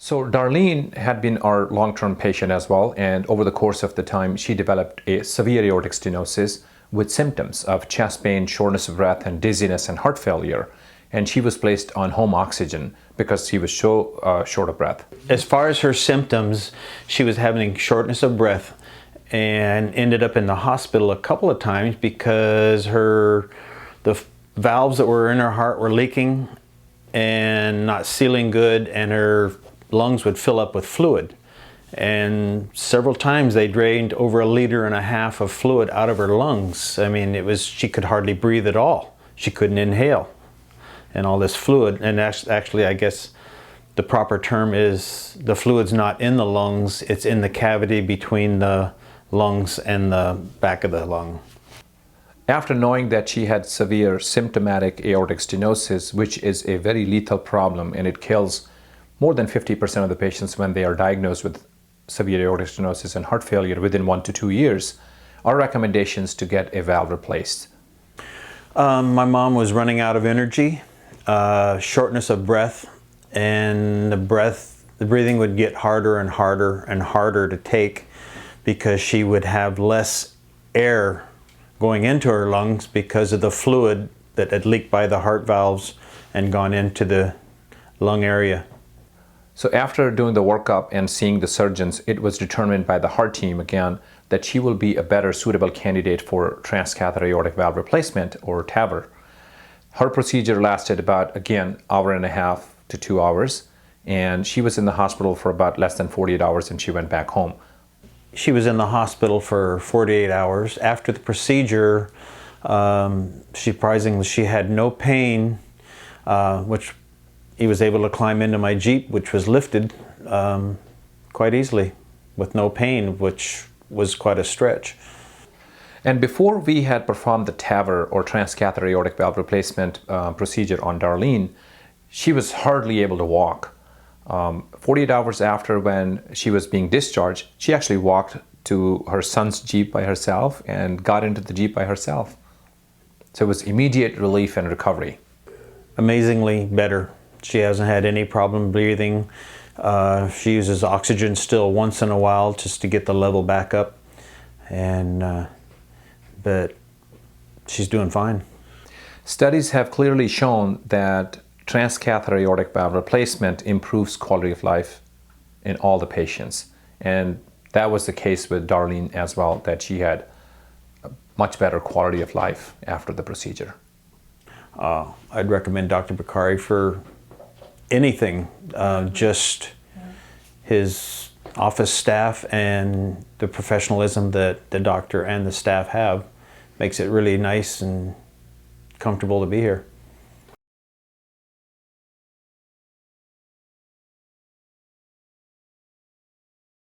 So Darlene had been our long-term patient as well, and over the course of the time, she developed a severe aortic stenosis with symptoms of chest pain, shortness of breath, and dizziness and heart failure. And she was placed on home oxygen because she was so short of breath. As far as her symptoms, she was having shortness of breath and ended up in the hospital a couple of times because the valves that were in her heart were leaking and not sealing good, and her lungs would fill up with fluid. And several times they drained over 1.5 liters of fluid out of her lungs. I mean, she could hardly breathe at all. She couldn't inhale. And all this fluid, and actually I guess the proper term is the fluid's not in the lungs, it's in the cavity between the lungs and the back of the lung. After knowing that she had severe symptomatic aortic stenosis, which is a very lethal problem, and it kills more than 50% of the patients when they are diagnosed with severe aortic stenosis and heart failure within 1 to 2 years, our recommendations to get a valve replaced. My mom was running out of energy, shortness of breath, and the breathing would get harder and harder and harder to take because she would have less air going into her lungs because of the fluid that had leaked by the heart valves and gone into the lung area. So after doing the workup and seeing the surgeons, it was determined by the heart team again that she will be a better suitable candidate for transcatheter aortic valve replacement, or TAVR. Her procedure lasted about, again, 1.5 to 2 hours, and she was in the hospital for about less than 48 hours and she went back home. She was in the hospital for 48 hours. After the procedure, surprisingly, she had no pain, which he was able to climb into my Jeep, which was lifted quite easily with no pain, which was quite a stretch. And before we had performed the TAVR, or transcatheter aortic valve replacement procedure on Darlene, she was hardly able to walk. 48 hours after, when she was being discharged, she actually walked to her son's Jeep by herself and got into the Jeep by herself. So it was immediate relief and recovery. Amazingly better. She hasn't had any problem breathing. She uses oxygen still once in a while just to get the level back up, but she's doing fine. Studies have clearly shown that transcatheter aortic valve replacement improves quality of life in all the patients, and that was the case with Darlene as well, that she had a much better quality of life after the procedure. I'd recommend Dr. Bakari for anything, just his office staff and the professionalism that the doctor and the staff have makes it really nice and comfortable to be here.